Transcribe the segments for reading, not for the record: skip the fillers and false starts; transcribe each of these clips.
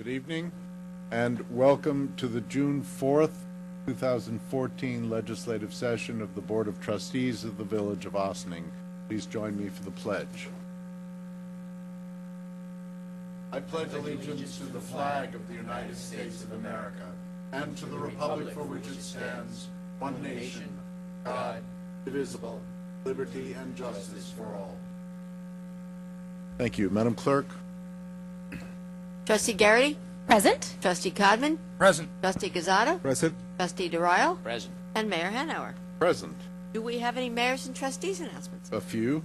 Good evening, and welcome to the June 4th, 2014 legislative session of the Board of Trustees of the Village of Ossining. Please join me for the pledge. I pledge allegiance to the flag of the United States of America and to the republic for which it stands, one nation, God, indivisible, liberty and justice for all. Thank you. Madam Clerk. Trustee Garrity? Present. Trustee Codman? Present. Trustee Gazzada? Present. Trustee DeRisle? Present. And Mayor Hanauer. Present. Do we have any mayors and trustees announcements? A few.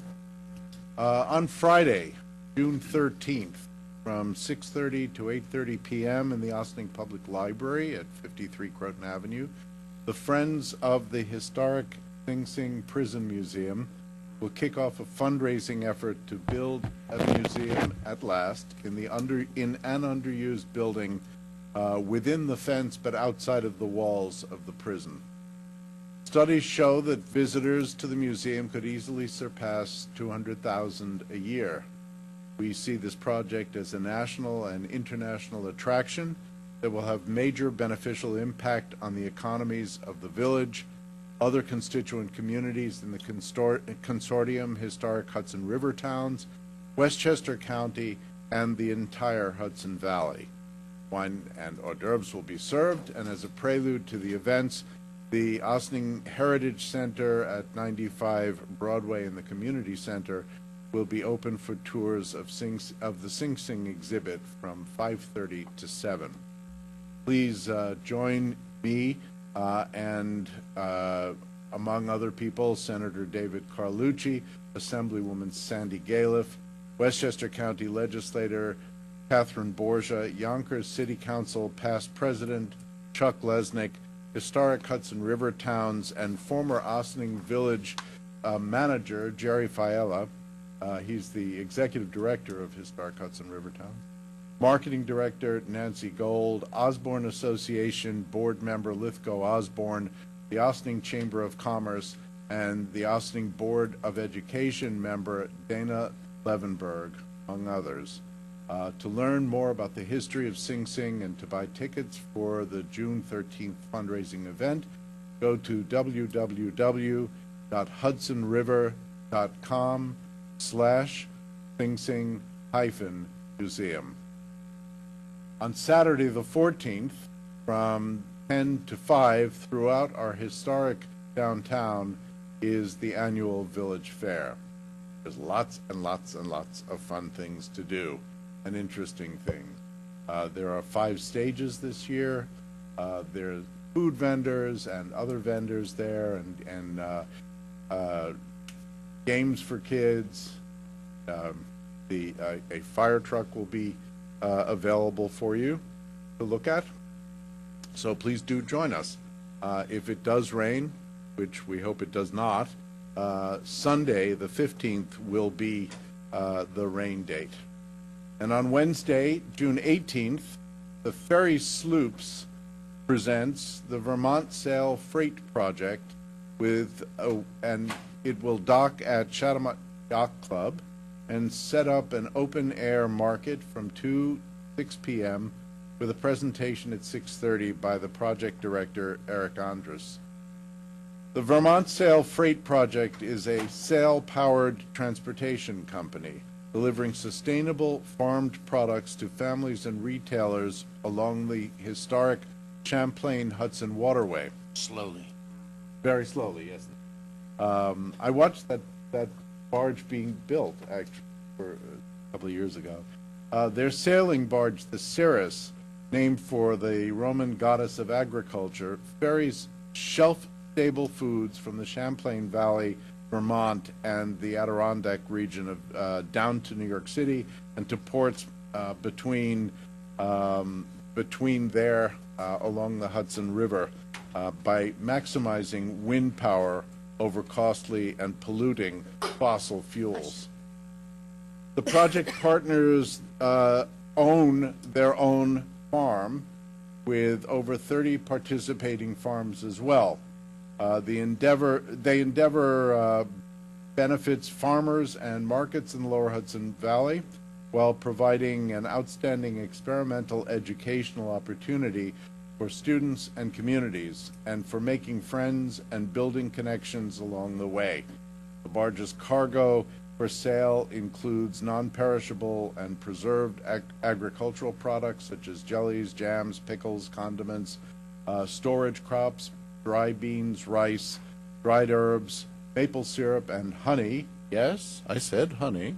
On Friday, June 13th, from 6:30 to 8:30 p.m. in the Ossining Public Library at 53 Croton Avenue, the Friends of the Historic Sing Sing Prison Museum will kick off a fundraising effort to build a museum at last in an underused building within the fence but outside of the walls of the prison. Studies show that visitors to the museum could easily surpass 200,000 a year. We see this project as a national and international attraction that will have major beneficial impact on the economies of the village, other constituent communities in the consortium, Historic Hudson River Towns, Westchester County, and the entire Hudson Valley. Wine and hors d'oeuvres will be served, and as a prelude to the events, the Ossining Heritage Center at 95 Broadway and the Community Center will be open for tours of the Sing Sing exhibit from 5:30 to 7. Please join me and among other people, Senator David Carlucci, Assemblywoman Sandy Galiff, Westchester County Legislator Catherine Borgia, Yonkers City Council past President Chuck Lesnick, Historic Hudson River Towns, and former Ossining Village manager Jerry Fiella. He's the Executive Director of Historic Hudson River Towns. Marketing Director Nancy Gold, Osborne Association Board Member Lithgow Osborne, the Ossining Chamber of Commerce, and the Ossining Board of Education member Dana Levenberg, among others. To learn more about the history of Sing Sing and to buy tickets for the June 13th fundraising event, go to www.hudsonriver.com/singsing-museum. On Saturday the 14th, from 10 to 5 throughout our historic downtown is the annual Village Fair. There's lots and lots and lots of fun things to do and interesting things. There are 5 stages this year. There's food vendors and other vendors there, and games for kids. A fire truck will be available for you to look at. So please do join us. If it does rain, which we hope it does not, Sunday the 15th will be the rain date. And on Wednesday, June 18th, the Ferry Sloops presents the Vermont Sail Freight Project and it will dock at Chatham Yacht Club and set up an open-air market from 2 to 6 p.m. with a presentation at 6:30 by the project director, Eric Andrus. The Vermont Sail Freight Project is a sail-powered transportation company delivering sustainable farmed products to families and retailers along the historic Champlain-Hudson waterway. Slowly. Very slowly, yes. I watched that barge being built, actually, for a couple of years ago. Their sailing barge, the Ceres, named for the Roman goddess of agriculture, ferries shelf-stable foods from the Champlain Valley, Vermont, and the Adirondack region of down to New York City and to ports between there along the Hudson River by maximizing wind power over costly and polluting fossil fuels. The project partners own their own farm with over 30 participating farms as well. They endeavor benefits farmers and markets in the Lower Hudson Valley while providing an outstanding experimental educational opportunity for students and communities, and for making friends and building connections along the way. The barge's cargo for sale includes non-perishable and preserved agricultural products such as jellies, jams, pickles, condiments, storage crops, dry beans, rice, dried herbs, maple syrup, and honey. Yes, I said honey.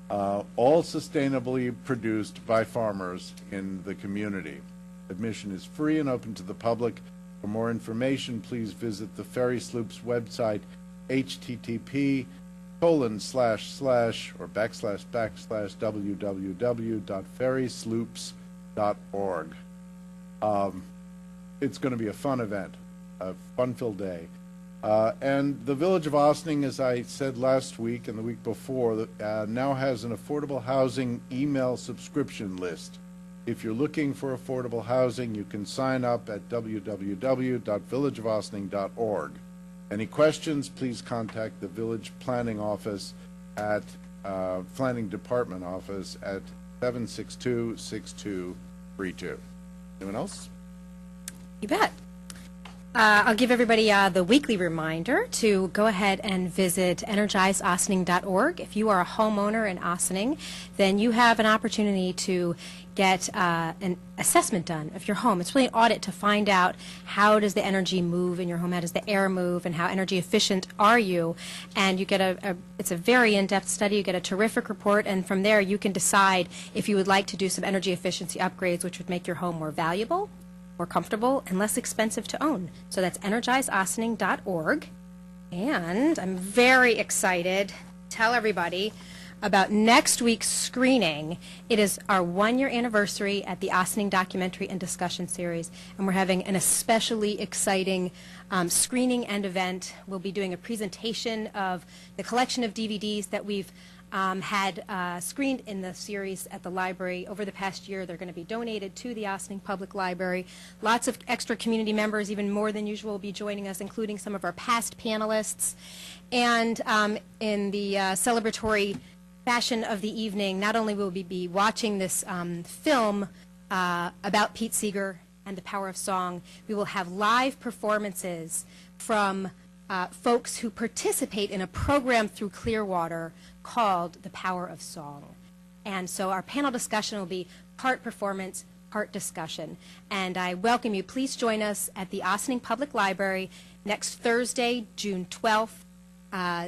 All sustainably produced by farmers in the community. Admission is free and open to the public. For more information, please visit the Ferry Sloops website, http://www.ferrysloops.org. It's going to be a fun event, a fun-filled day. And the Village of Ossining, as I said last week and the week before, now has an affordable housing email subscription list. If you're looking for affordable housing, you can sign up at www.villageofossining.org. Any questions, please contact the Village Planning Office at Planning Department Office at 762-6232. Anyone else? You bet. I'll give everybody the weekly reminder to go ahead and visit energizeossining.org. If you are a homeowner in Ossining, then you have an opportunity to get an assessment done of your home. It's really an audit to find out how does the energy move in your home, how does the air move, and how energy efficient are you. And you get it's a very in-depth study. You get a terrific report, and from there you can decide if you would like to do some energy efficiency upgrades which would make your home more valuable, more comfortable, and less expensive to own. So that's energizeossining.org. And I'm very excited to tell everybody about next week's screening. It is our 1-year anniversary at the Ossining Documentary and Discussion Series, and we're having an especially exciting screening and event. We'll be doing a presentation of the collection of DVDs that we've had screened in the series at the library over the past year. They're going to be donated to the Ossining Public Library. Lots of extra community members, even more than usual, will be joining us, including some of our past panelists. And in the celebratory fashion of the evening, not only will we be watching this film about Pete Seeger and the power of song, we will have live performances from folks who participate in a program through Clearwater called The Power of Song. And so our panel discussion will be part performance, part discussion. And I welcome you. Please join us at the Ossining Public Library next Thursday, June 12th.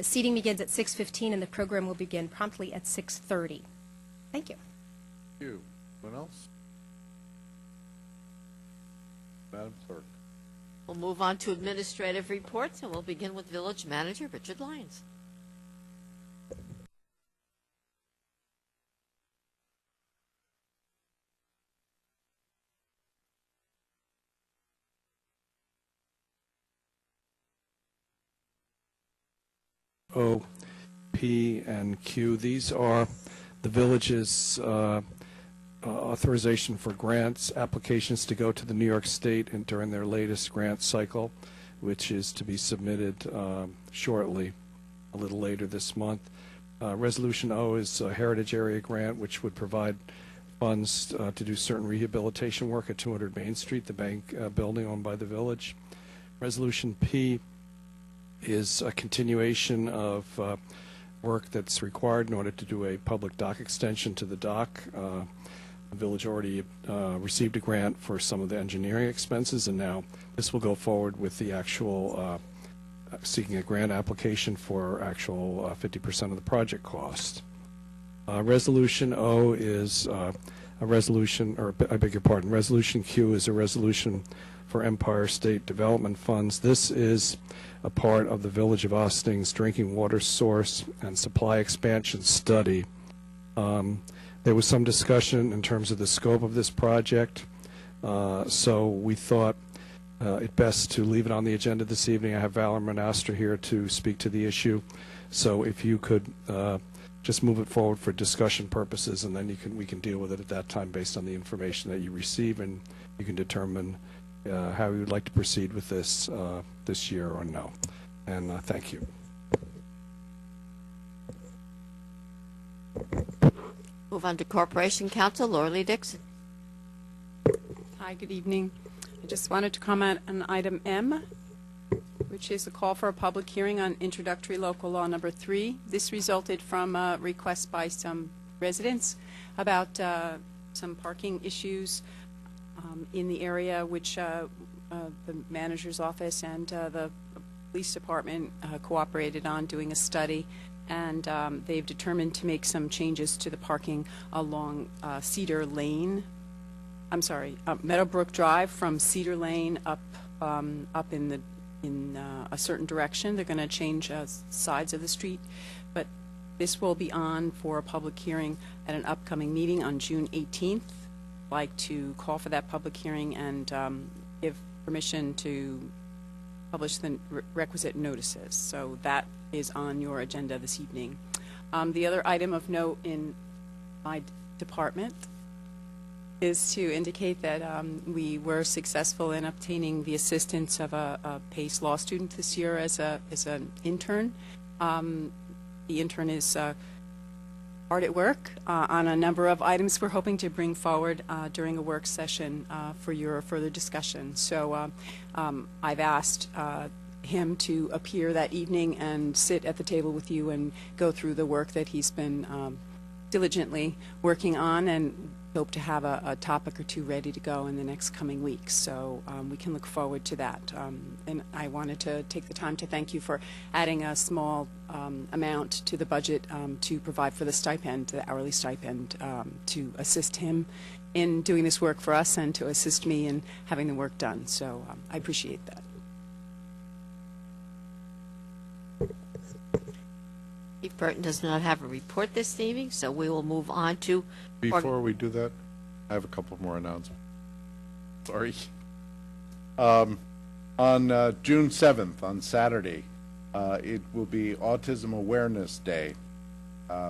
Seating begins at 6:15, and the program will begin promptly at 6:30. Thank you. Thank you. Anyone else? Madam Clerk. We'll move on to administrative reports, and we'll begin with Village Manager Richard Lyons. O, P, and Q. These are the village's authorization for grants, applications to go to the New York State and during their latest grant cycle, which is to be submitted shortly, a little later this month. Resolution O is a Heritage Area Grant, which would provide funds to do certain rehabilitation work at 200 Main Street, the bank building owned by the village. Resolution P is a continuation of work that's required in order to do a public dock extension to the dock. The village already received a grant for some of the engineering expenses, and now this will go forward with the actual seeking a grant application for actual 50% of the project cost. Resolution O is a resolution, or I beg your pardon, Resolution Q is a resolution for Empire State Development Funds. This is a part of the Village of Ossining's drinking water source and supply expansion study. There was some discussion in terms of the scope of this project, so we thought it best to leave it on the agenda this evening. I have Valor Monastra here to speak to the issue, so if you could just move it forward for discussion purposes, and then we can deal with it at that time based on the information that you receive, and you can determine how you would like to proceed with this this year or no. And thank you. Move on to Corporation Counsel, Laura Lee Dixon. Hi, good evening. I just wanted to comment on item M, which is a call for a public hearing on introductory local law number 3. This resulted from a request by some residents about some parking issues in the area, which the manager's office and the police department cooperated on doing a study, and they've determined to make some changes to the parking along Cedar Lane. I'm sorry, Meadowbrook Drive from Cedar Lane up in a certain direction. They're going to change sides of the street, but this will be on for a public hearing at an upcoming meeting on June 18th. I'd like to call for that public hearing and give permission to publish the requisite notices. So that is on your agenda this evening. The other item of note in my department is to indicate that we were successful in obtaining the assistance of a PACE law student this year as an intern. The intern is hard at work on a number of items we're hoping to bring forward during a work session for your further discussion. So I've asked him to appear that evening and sit at the table with you and go through the work that he's been diligently working on, and hope to have a topic or two ready to go in the next coming weeks. So we can look forward to that. And I wanted to take the time to thank you for adding a small amount to the budget to provide for the stipend, the hourly stipend, to assist him in doing this work for us and to assist me in having the work done. So I appreciate that. Chief Burton does not have a report this evening, so we will move on to... Before we do that, I have a couple more announcements. Sorry. On June 7th, on Saturday, it will be Autism Awareness Day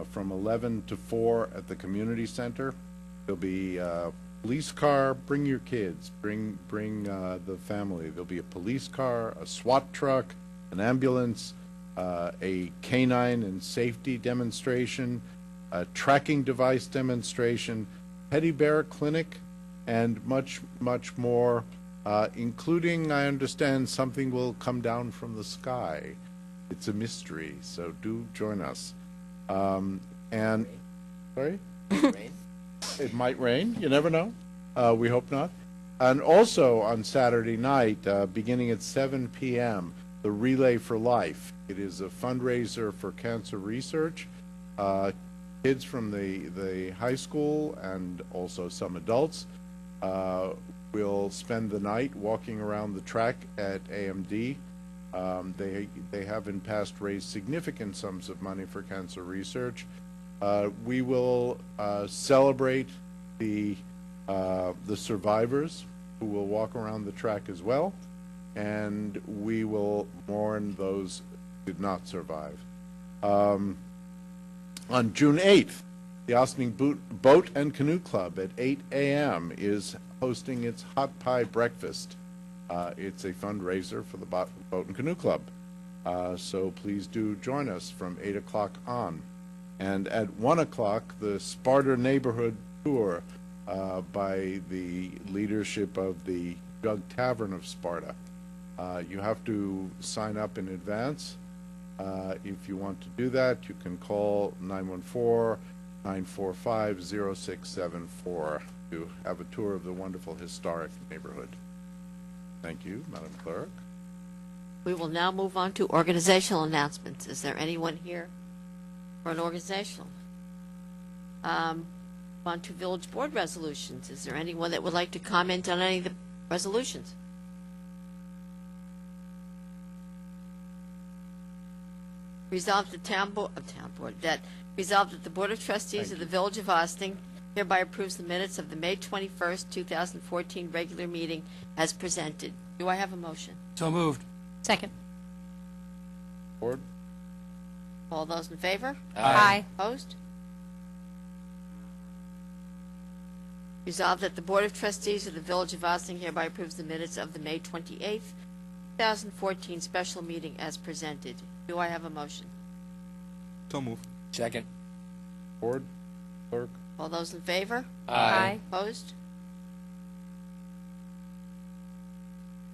from 11 to 4 at the community center. There'll be a police car, bring your kids, bring the family. There'll be a police car, a SWAT truck, an ambulance, a canine and safety demonstration, a tracking device demonstration, teddy bear clinic, and much, much more, including, I understand, something will come down from the sky. It's a mystery, so do join us. And, sorry? It might rain, you never know. We hope not. And also on Saturday night, beginning at 7 p.m., the Relay for Life. It is a fundraiser for cancer research. Kids from the high school and also some adults will spend the night walking around the track at AMD. They have in past raised significant sums of money for cancer research. We will celebrate the survivors who will walk around the track as well, and we will mourn those who did not survive. On June 8th, the Ossining Boat and Canoe Club at 8 a.m. is hosting its hot pie breakfast. It's a fundraiser for the Boat and Canoe Club. So please do join us from 8 o'clock on. And at 1 o'clock, the Sparta Neighborhood Tour by the leadership of the Jug Tavern of Sparta. You have to sign up in advance. If you want to do that, you can call 914-945-0674 to have a tour of the wonderful historic neighborhood. Thank you, Madam Clerk. We will now move on to organizational announcements. Is there anyone here for an organizational? On to village board resolutions. Is there anyone that would like to comment on any of the resolutions? Resolved that the Board of Trustees of the Village of Ossining hereby approves the minutes of the May 21st, 2014 regular meeting as presented. Do I have a motion? So moved. Second. Board? All those in favor? Aye. Opposed? Resolved that the Board of Trustees of the Village of Ossining hereby approves the minutes of the May 28th, 2014 special meeting as presented. Do I have a motion? So moved. Second. Board? Clerk? All those in favor? Aye. Opposed?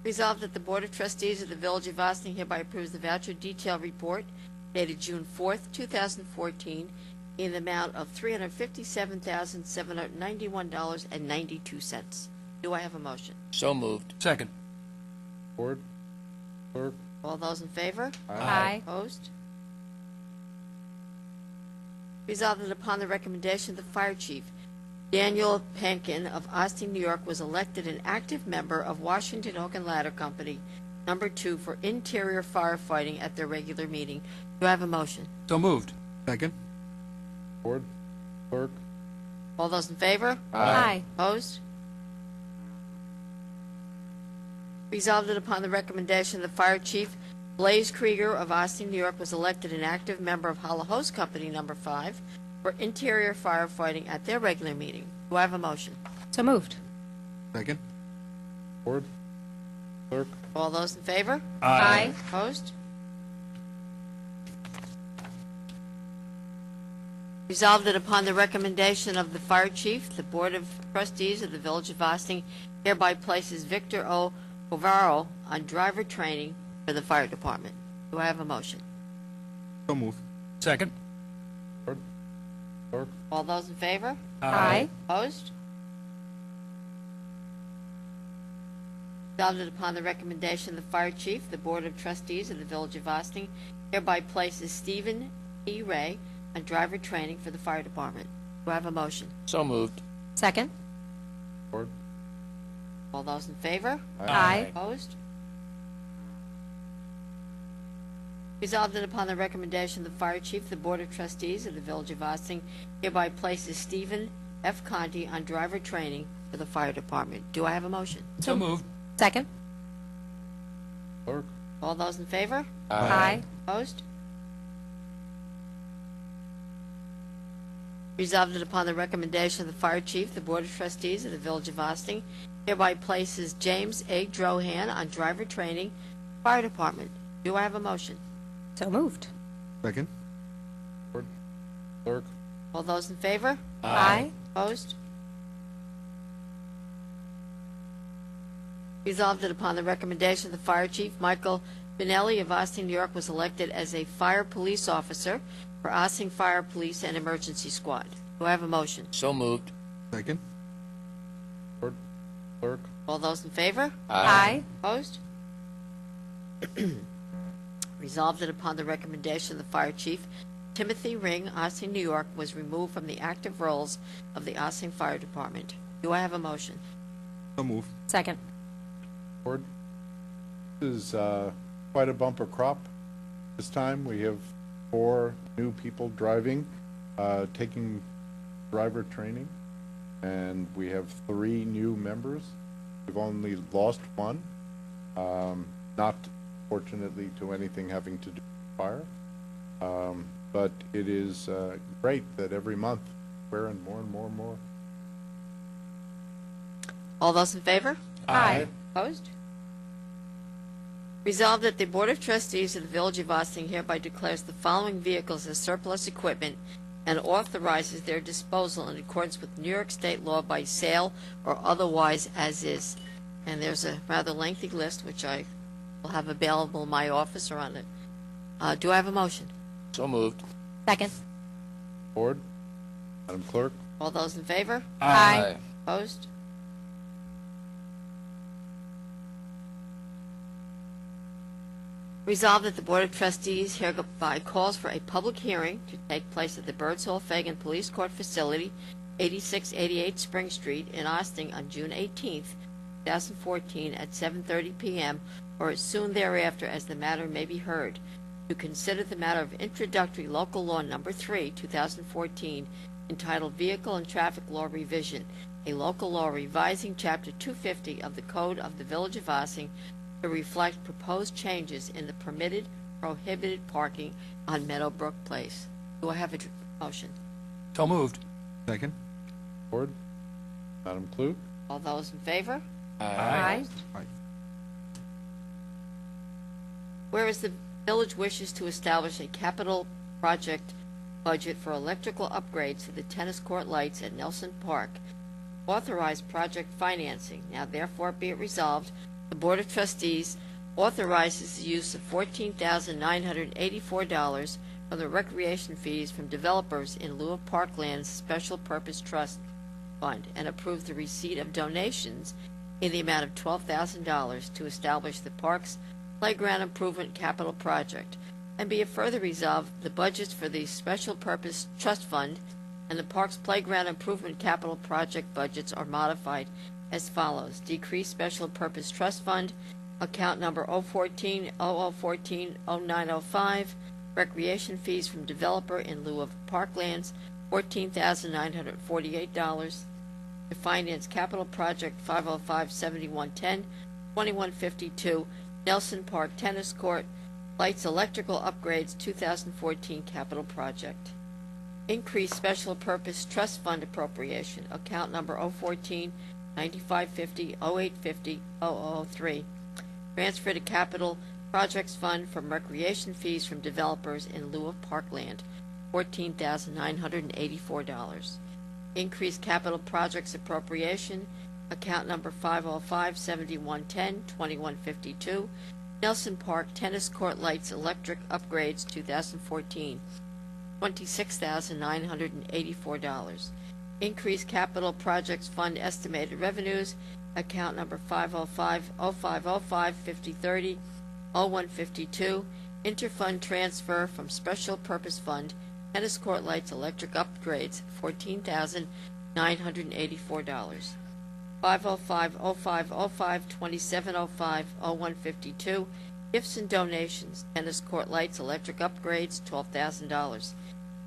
Resolved that the Board of Trustees of the Village of Ossining hereby approves the voucher detail report dated June 4th, 2014, in the amount of $357,791.92. Do I have a motion? So moved. Second. Board, clerk, All those in favor? Aye. Opposed? Resolved that upon the recommendation of the Fire Chief, Daniel Pankin of Austin, New York, was elected an active member of Washington Hook and Ladder Company, number 2, for interior firefighting at their regular meeting. Do I have a motion? So moved. Second. board, clerk, All those in favor? Aye. Opposed? Resolved that upon the recommendation of the Fire Chief, Blaze Krieger of Austin, New York, was elected an active member of Hollow Host Company, number 5, for interior firefighting at their regular meeting. Do I have a motion? So moved. Second. board, clerk, All those in favor? Aye. Opposed? Resolved that upon the recommendation of the Fire Chief, the Board of Trustees of the Village of Ossining hereby places Victor O. Povaro on driver training for the fire department. Do I have a motion? So moved. Second. board, clerk, All those in favor? Aye. Opposed? Resolved that upon the recommendation of the Fire Chief, the Board of Trustees of the Village of Ossining hereby places Stephen E. Ray on driver training for the fire department. Do I have a motion? So moved. Second. board, All those in favor? Aye. Opposed? Resolved that upon the recommendation of the Fire Chief, the Board of Trustees of the Village of Ossining hereby places Stephen F. Conti on driver training for the fire department. Do I have a motion? So moved. Second. clerk, All those in favor? Aye. Opposed? Resolved that upon the recommendation of the Fire Chief, the Board of Trustees of the Village of Ossining hereby places James A. Drohan on driver training, fire department. Do I have a motion? So moved. Second. board, clerk, All those in favor? Aye. Opposed? Resolved that upon the recommendation of the Fire Chief, Michael Benelli of Austin, New York, was elected as a fire police officer for Austin Fire Police and Emergency Squad. Do I have a motion? So moved. Second. board, clerk, All those in favor? Aye. Opposed? Resolved that upon the recommendation of the Fire Chief, Timothy Ring, Austin, New York, was removed from the active roles of the Austin Fire Department. Do I have a motion? So moved. Second. board. This is quite a bumper crop. This time, we have 4 new people driving, taking driver training, and we have 3 new members. We've only lost 1, not fortunately to anything having to do with fire. But it is great that every month we're in more and more and more. All those in favor? Aye. Opposed? Resolved that the Board of Trustees of the Village of Ossining hereby declares the following vehicles as surplus equipment and authorizes their disposal in accordance with New York State law by sale or otherwise as is. And there's a rather lengthy list, which I will have available in my office or on it. Do I have a motion? So moved. Second. Board, Madam Clerk, All those in favor? Aye. Opposed? Resolved that the Board of Trustees hereby calls for a public hearing to take place at the Birds Hall Fagan Police Court Facility, 8688 Spring Street in Austin on June 18th, 2014 at 7:30 p.m. or as soon thereafter as the matter may be heard, to consider the matter of introductory local law number 3, 2014, entitled Vehicle and Traffic Law Revision, a local law revising Chapter 250 of the Code of the Village of Ossining to reflect proposed changes in the permitted, prohibited parking on Meadowbrook Place. Do I have a motion? So moved. Second. Board, Madam Clerk, All those in favor? Aye. Whereas the village wishes to establish a capital project budget for electrical upgrades to the tennis court lights at Nelson Park. Authorize project financing. Now therefore be it resolved, the Board of Trustees authorizes the use of $14,984 from the recreation fees from developers in lieu of Parkland's Special Purpose Trust Fund and approves the receipt of donations in the amount of $12,000 to establish the park's playground improvement capital project. And be it further resolved, the budgets for the Special Purpose Trust Fund and the park's playground improvement capital project budgets are modified as follows. Decrease Special Purpose Trust Fund, account number 014-0014-0905, recreation fees from developer in lieu of Parklands, $14,948, to finance capital project 505-7110, 2152, Nelson Park Tennis Court, lights electrical upgrades 2014 capital project. Increase Special Purpose Trust Fund appropriation, account number 014-9550-0850-0003. Transfer to Capital Projects Fund from recreation fees from developers in lieu of Parkland, $14,984. Increase Capital Projects appropriation, account number 505-7110, 2152, Nelson Park Tennis Court Lights Electric Upgrades 2014, $26,984. Increase Capital Projects Fund estimated revenues, account number 505-0505-5030, 0152, interfund transfer from Special Purpose Fund, Tennis Court Lights Electric Upgrades, $14,984. 505-0505-2705, 0152, gifts and donations, Tennis Court Lights Electric Upgrades, $12,000.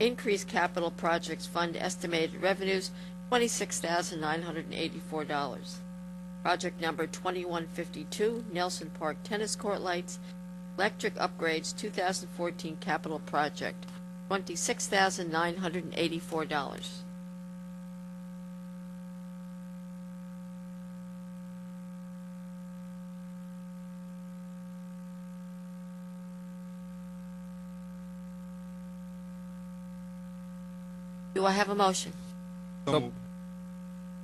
Increase Capital Projects Fund estimated revenues, $26,984. Project number 2152, Nelson Park Tennis Court Lights Electric Upgrades 2014 Capital Project, $26,984. Do I have a motion? So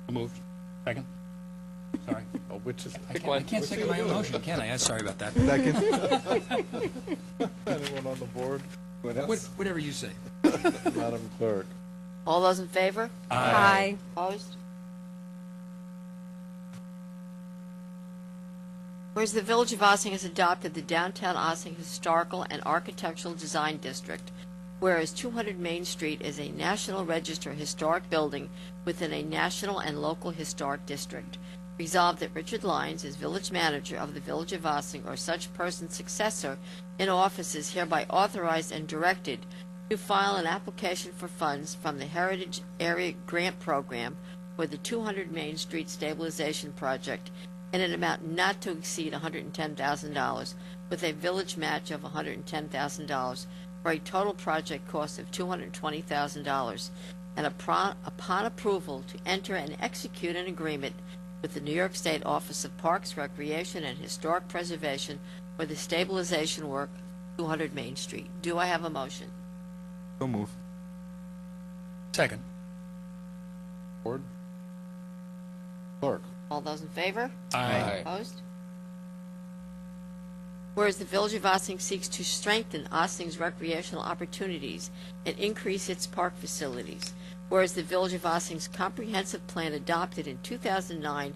moved. Second? Sorry. Oh, which is, I can't second my own motion, can I? I'm sorry about that. second? Anyone on the board? Whatever you say. Madam Clerk. All those in favor? Aye. Opposed? Whereas the Village of Ossining has adopted the Downtown Ossining Historical and Architectural Design District, whereas 200 Main Street is a National Register historic building within a national and local historic district. Resolved that Richard Lyons is village manager of the Village of Ossining or such person's successor in office is hereby authorized and directed to file an application for funds from the Heritage Area Grant Program for the 200 Main Street Stabilization Project in an amount not to exceed $110,000 with a village match of $110,000 for a total project cost of $220,000, and upon approval to enter and execute an agreement with the New York State Office of Parks, Recreation, and Historic Preservation for the stabilization work 200 Main Street. Do I have a motion? So moved. Second. Board? Clerk. All those in favor? Aye. Opposed? Whereas the Village of Ossining seeks to strengthen Ossining's recreational opportunities and increase its park facilities. Whereas the Village of Ossining's comprehensive plan adopted in 2009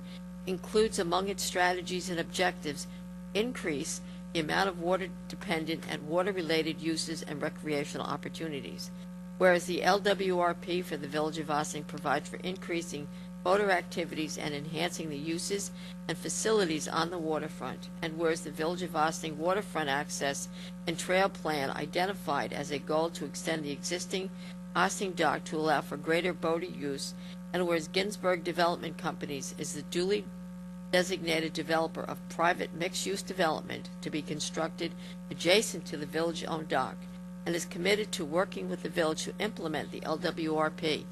includes among its strategies and objectives increase the amount of water-dependent and water-related uses and recreational opportunities. Whereas the LWRP for the Village of Ossining provides for increasing boater activities and enhancing the uses and facilities on the waterfront, and whereas the Village of Ossining waterfront access and trail plan identified as a goal to extend the existing Ossining dock to allow for greater boater use, and whereas Ginsberg Development Companies is the duly designated developer of private mixed-use development to be constructed adjacent to the village-owned dock, and is committed to working with the village to implement the LWRP.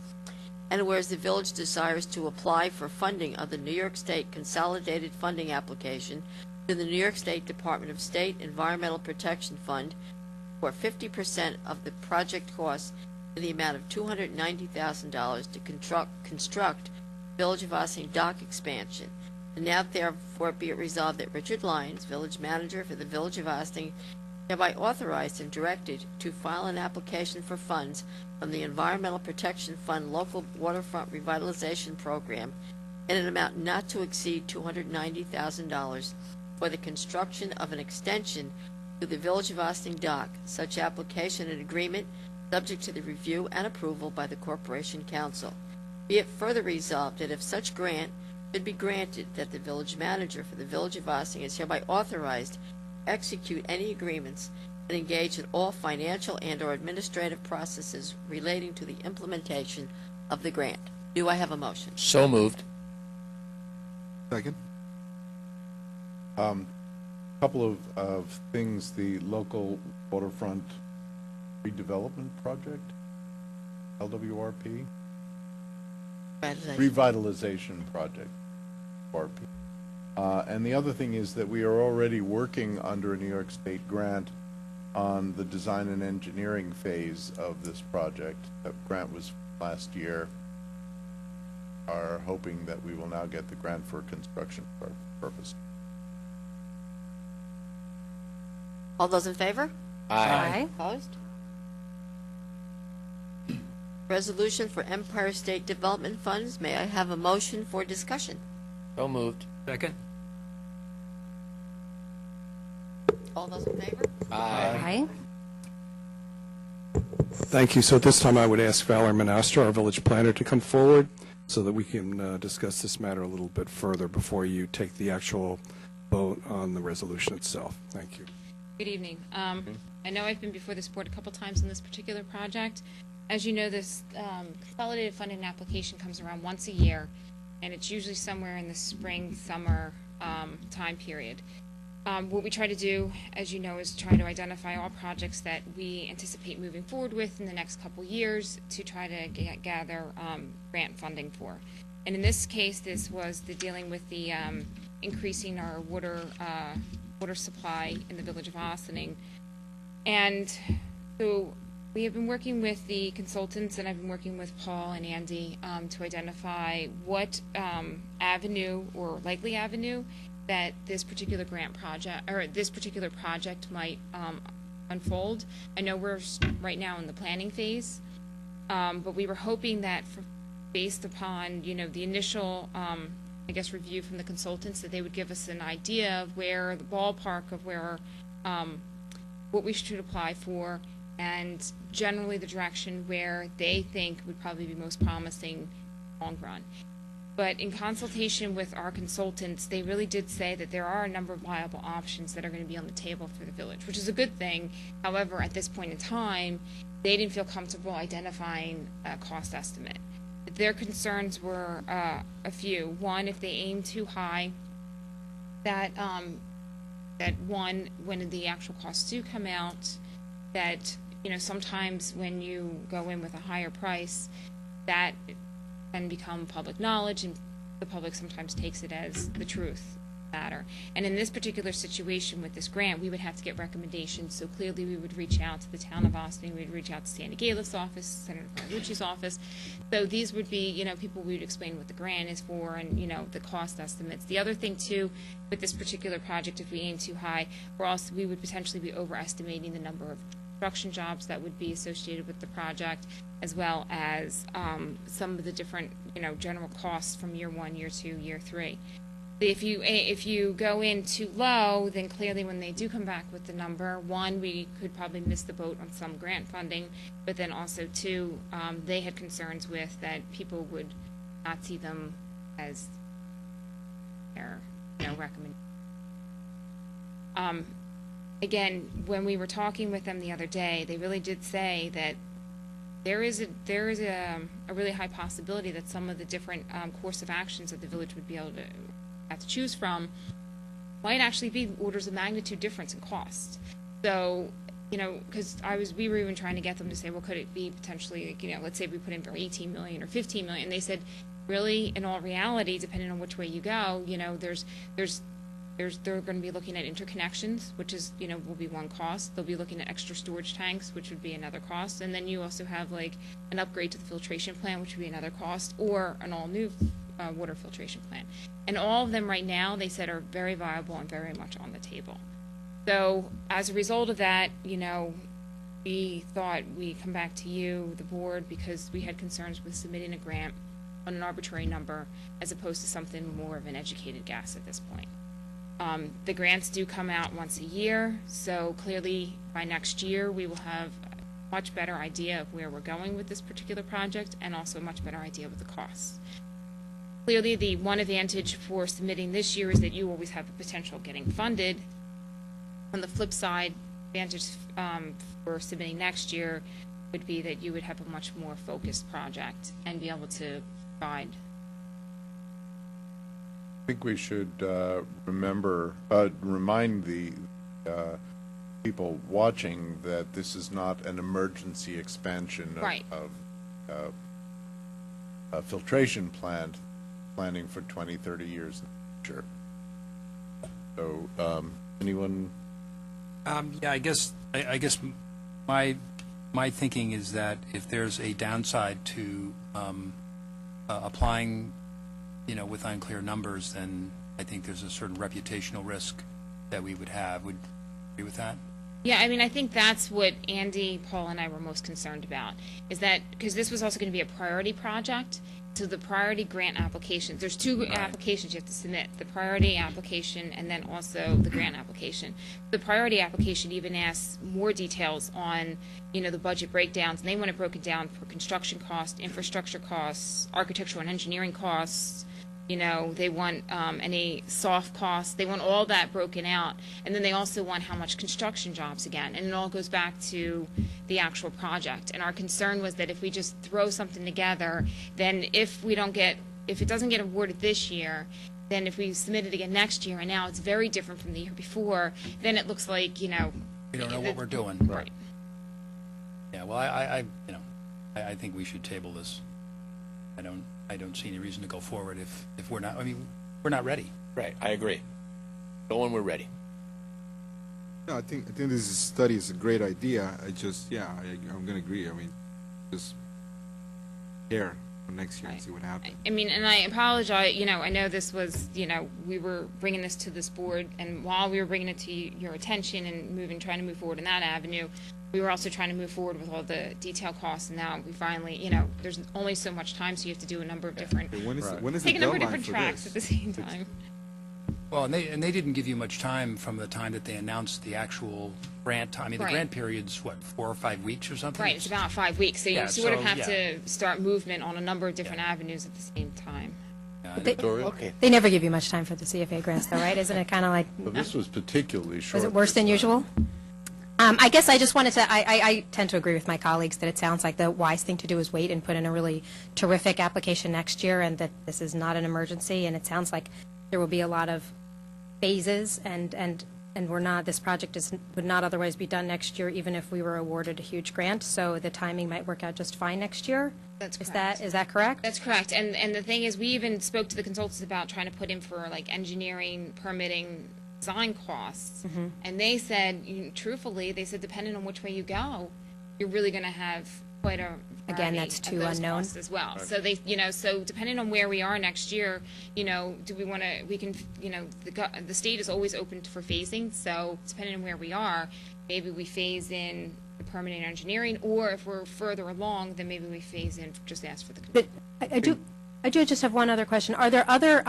And whereas the village desires to apply for funding of the New York State Consolidated Funding Application to the New York State Department of State Environmental Protection Fund for 50% of the project costs in the amount of $290,000 to construct Village of Ossining dock expansion. And now therefore be it resolved that Richard Lyons, village manager for the Village of Ossining, hereby authorized and directed to file an application for funds from the Environmental Protection Fund Local Waterfront Revitalization Program in an amount not to exceed $290,000 for the construction of an extension to the Village of Ossining dock. Such application and agreement subject to the review and approval by the Corporation Council. Be it further resolved that if such grant should be granted, that the village manager for the Village of Ossining is hereby authorized to execute any agreements and engage in all financial and/or administrative processes relating to the implementation of the grant. Do I have a motion? So moved. Second. Couple of things, the local waterfront redevelopment project, LWRP, revitalization project, RP. And the other thing is that we are already working under a New York State grant on the design and engineering phase of this project. That grant was last year. Are hoping that we will now get the grant for construction purpose. All those in favor? Aye. Opposed? Resolution for Empire State Development Funds. May I have a motion for discussion? So moved. Second. All those in favor? Aye. Thank you. So at this time, I would ask Valerie Monastro, our village planner, to come forward so that we can discuss this matter a little bit further before you take the actual vote on the resolution itself. Thank you. Good evening. I know I've been before this board a couple times on this particular project. As you know, this consolidated funding application comes around once a year, and it's usually somewhere in the spring, summer time period. What we try to do, as you know, is try to identify all projects that we anticipate moving forward with in the next couple years to try to gather grant funding for. And in this case, this was the dealing with the increasing our water supply in the Village of Ossining. And so we have been working with the consultants, and I've been working with Paul and Andy to identify what avenue or likely avenue that this particular grant project or this particular project might unfold. I know we're right now in the planning phase, but we were hoping that based upon, the initial review from the consultants, that they would give us an idea of where the ballpark of where what we should apply for, and generally the direction where they think would probably be most promising long run. But in consultation with our consultants, they really did say that there are a number of viable options that are going to be on the table for the village, which is a good thing. However, at this point in time, they didn't feel comfortable identifying a cost estimate. Their concerns were a few. One, if they aim too high, that one, when the actual costs do come out, that sometimes when you go in with a higher price, that can become public knowledge, and the public sometimes takes it as the truth matter. And in this particular situation with this grant, we would have to get recommendations. So clearly we would reach out to the town of Ossining, we'd reach out to Sandy Galiff's office, Senator Carlucci's office. So these would be, people we would explain what the grant is for and, the cost estimates. The other thing too, with this particular project, if we aim too high, we would potentially be overestimating the number of construction jobs that would be associated with the project, as well as some of the different, general costs from year 1, year 2, year 3. If you go in too low, then clearly when they do come back with the number, one, we could probably miss the boat on some grant funding, but then also two, they had concerns with that people would not see them as their recommendation. Again, when we were talking with them the other day, they really did say that there is a really high possibility that some of the different course of actions that the village would be able to have to choose from might actually be orders of magnitude difference in cost. So, because we were even trying to get them to say, well, could it be potentially, let's say we put in for 18 million or 15 million. They said, really, in all reality, depending on which way you go, there's They're going to be looking at interconnections, which is, will be one cost. They'll be looking at extra storage tanks, which would be another cost. And then you also have like an upgrade to the filtration plant, which would be another cost, or an all-new water filtration plant. And all of them right now, they said, are very viable and very much on the table. So as a result of that, we thought we'd come back to you, the board, because we had concerns with submitting a grant on an arbitrary number as opposed to something more of an educated guess at this point. The grants do come out once a year, so clearly by next year we will have a much better idea of where we're going with this particular project and also a much better idea of the costs. Clearly, the one advantage for submitting this year is that you always have the potential of getting funded. On the flip side, advantage for submitting next year would be that you would have a much more focused project and be able to provide. I think we should remind the people watching that this is not an emergency expansion Right. of a filtration plant planning for 20, 30 years in the future. So, anyone? Yeah, I guess my thinking is that if there's a downside to applying, with unclear numbers, then I think there's a certain reputational risk that we would have. Would you agree with that? Yeah, I think that's what Andy, Paul, and I were most concerned about, is that, because this was also going to be a priority project, so the priority grant applications, there's two applications you have to submit, the priority application and then also the grant application. The priority application even asks more details on, the budget breakdowns, and they want it broken down for construction costs, infrastructure costs, architectural and engineering costs, they want any soft costs, they want all that broken out, and then they also want how much construction jobs again, and it all goes back to the actual project. And our concern was that if we just throw something together, then if it doesn't get awarded this year, then if we submit it again next year, and now it's very different from the year before, then it looks like, We don't know what we're doing. Right. Yeah, well, I think we should table this. I don't see any reason to go forward if we're not, we're not ready. Right, I agree. Go when we're ready. Yeah, I think this study is a great idea. I'm gonna agree. Just care for next year and see what happens. And I apologize, I know this was, we were bringing this to this board, and while we were bringing it to your attention and trying to move forward in that avenue, we were also trying to move forward with all the detail costs, and now we finally, there's only so much time, so you have to do a number of different, When is take the a number of deadline different for tracks at this? the same time. Well, and they didn't give you much time from the time that they announced the actual grant. The Right. grant period's, what, 4 or 5 weeks or something? Right, it's about 5 weeks, so you Yeah, sort of so, have yeah. to start movement on a number of different avenues at the same time. Victoria? Okay. They never give you much time for the CFA grants, though, right? Isn't it kind of like, Well, this was particularly short. was it worse this than time. usual? I guess I just wanted to, I tend to agree with my colleagues that it sounds like the wise thing to do is wait and put in a really terrific application next year, and that this is not an emergency, and it sounds like there will be a lot of phases, and this project would not otherwise be done next year, even if we were awarded a huge grant, so the timing might work out just fine next year? That's Is correct. that correct? That's correct, and the thing is, we even spoke to the consultants about trying to put in for like engineering, permitting, design costs, and they said, truthfully, they said depending on which way you go, you're really going to have quite a Again, variety that's of too those unknown. costs as well. So they, so depending on where we are next year, do we want to? We can, the state is always open for phasing. So depending on where we are, maybe we phase in the permitting engineering, or if we're further along, then maybe we phase in, just ask for the. But I do just have one other question. Are there other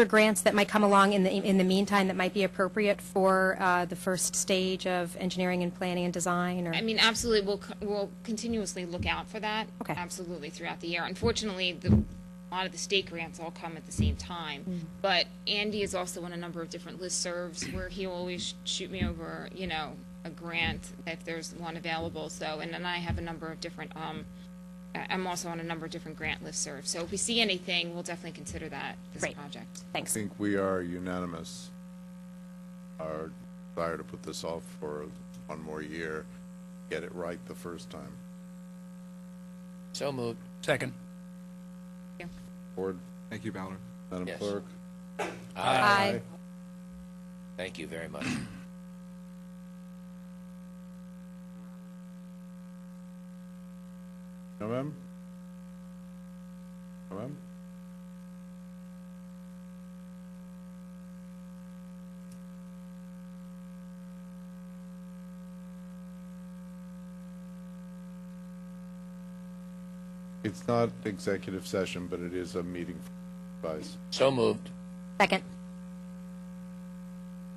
grants that might come along in the meantime that might be appropriate for the first stage of engineering and planning and design? Or Absolutely, we'll continuously look out for that. Okay. Absolutely, throughout the year. Unfortunately, a lot of the state grants all come at the same time. But Andy is also on a number of different listservs where he'll always shoot me over, a grant if there's one available. So, and then I have a number of different. I'm also on a number of different grant listservs. So if we see anything, we'll definitely consider this Great. project. I Thanks. think we are unanimous. Our desire to put this off for one more year, get it right the first time. So moved. Second. Board, Thank you, Ballard. Madam Yes. Clerk? Aye. Thank you very much. No, ma'am? No, ma'am? It's not executive session, but it is a meeting for advice. So moved. Second.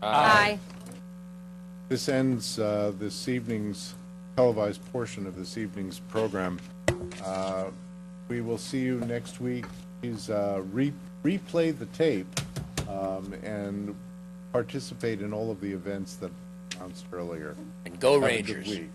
Aye. This ends this evening's televised portion of this evening's program. We will see you next week. Please replay the tape and participate in all of the events that I announced earlier. And go Have a good Rangers. week.